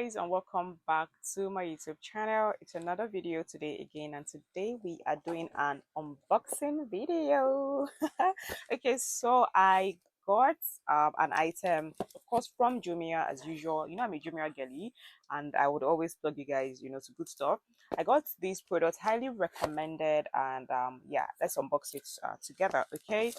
guys, and welcome back to my YouTube channel. It's another video today again, and today we are doing an unboxing video. Okay, so I got an item, of course, from Jumia as usual. You know, I'm a Jumia girly, and I would always plug you guys, to good stuff. I got this product highly recommended, and yeah, let's unbox it together. Okay,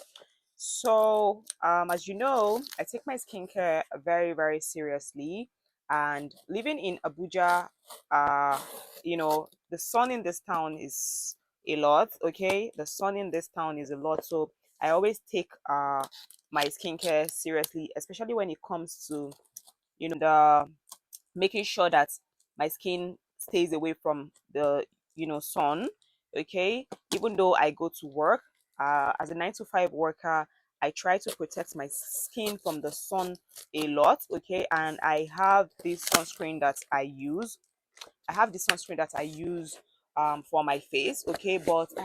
so, as you know, I take my skincare very, very seriously. And living in Abuja, the sun in this town is a lot. Okay, the sun in this town is a lot. So I always take my skincare seriously, especially when it comes to the making sure that my skin stays away from the sun. Okay, even though I go to work as a 9 to 5 worker, I try to protect my skin from the sun a lot. Okay, and I have this sunscreen that I use for my face. Okay, but I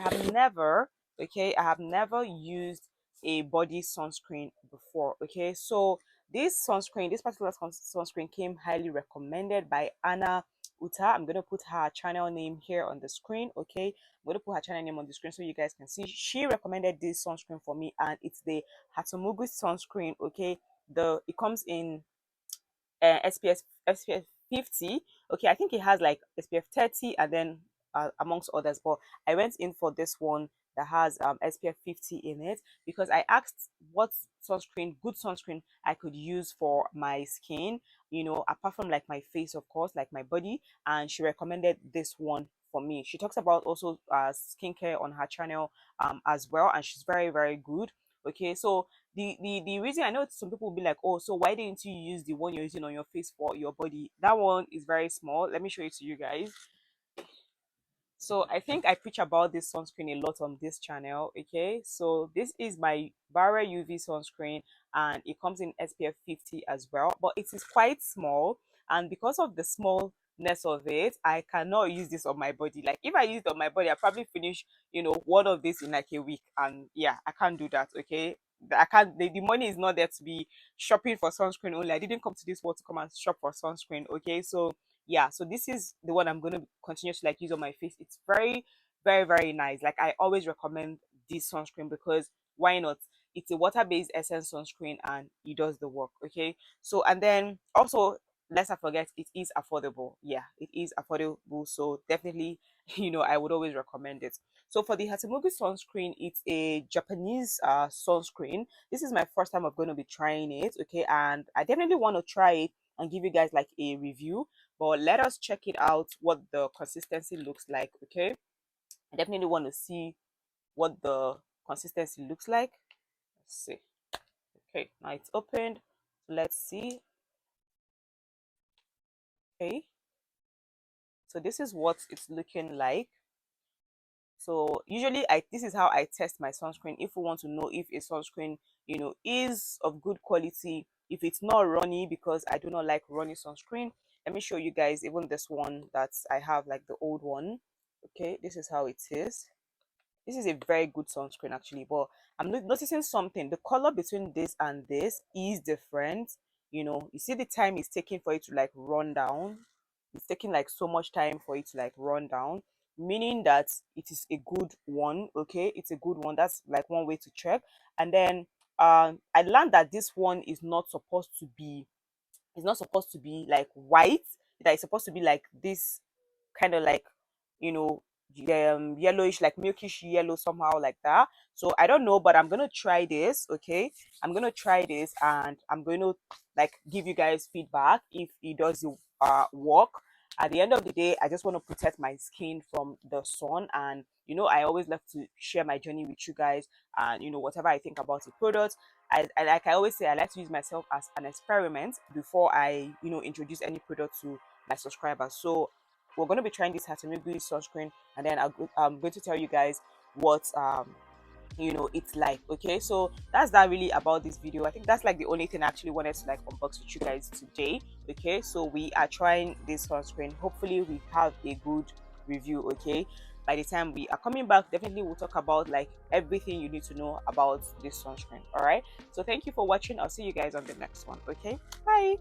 have never used a body sunscreen before. Okay, so this particular sunscreen came highly recommended by Anna Uta. I'm gonna put her channel name here on the screen. Okay, I'm gonna put her channel name on the screen so you guys can see. She recommended this sunscreen for me, and it's the Hatomugi Sunscreen. Okay, it comes in SPF 50. Okay, I think it has like SPF 30 and then amongst others, but I went in for this one that has SPF 50 in it because I asked what good sunscreen I could use for my skin, apart from like my face, of course, like my body, and she recommended this one for me. She talks about also skincare on her channel as well, and she's very, very good. Okay, so the reason, I know some people will be like, oh, so why didn't you use the one you're using on your face for your body? That one is very small. Let me show it to you guys. So I think I preach about this sunscreen a lot on this channel. Okay, so this is my Bara UV sunscreen, and it comes in SPF 50 as well, but it is quite small, and because of the smallness of it, I cannot use this on my body. Like if I use it on my body, I probably finish one of this in like a week, and yeah, I can't do that. Okay, I can't. The money is not there to be shopping for sunscreen only. I didn't come to this world to come and shop for sunscreen. Okay, so yeah, so this is the one I'm going to continue to like use on my face. It's very, very, very nice. Like I always recommend this sunscreen because why not? It's a water-based essence sunscreen and it does the work. Okay, so and then also let's not forget it is affordable. Yeah, it is affordable, so definitely I would always recommend it. So for the Hatamugi sunscreen, it's a Japanese sunscreen. This is my first time I'm going to be trying it. Okay, and I definitely want to try it and give you guys like a review, but let us check it out what the consistency looks like. Okay, I definitely want to see what the consistency looks like. Let's see. Okay, now it's opened. Let's see. Okay, so this is what it's looking like. So usually this is how I test my sunscreen if we want to know if a sunscreen is of good quality, if it's not runny, because I do not like runny sunscreen. Let me show you guys even this one that I have, like the old one. Okay, this is how it is. This is a very good sunscreen actually, but I'm noticing something. The color between this and this is different. You see the time it's taking for it to like run down. It's taking like so much time for it to like run down, meaning that it is a good one. Okay, it's a good one. That's like one way to check. And then I learned that this one is not supposed to be, like white. That is supposed to be like this, kind of like you know yellowish, like milkish yellow, somehow like that. So I don't know, but I'm gonna try this. Okay, I'm gonna try this and I'm going to like give you guys feedback if it does work. At the end of the day, I just want to protect my skin from the sun, and I always love to share my journey with you guys, and whatever I think about the product. Like I always say, I like to use myself as an experiment before I introduce any product to my subscribers. So we're going to be trying this Hatomugi sunscreen, and then I'm going to tell you guys what it's like. Okay, so that's that really about this video. I think that's like the only thing I actually wanted to like unbox with you guys today. Okay, so we are trying this sunscreen. Hopefully we have a good review. Okay, by the time we are coming back, definitely we'll talk about like everything you need to know about this sunscreen. All right, so thank you for watching. I'll see you guys on the next one. Okay, bye.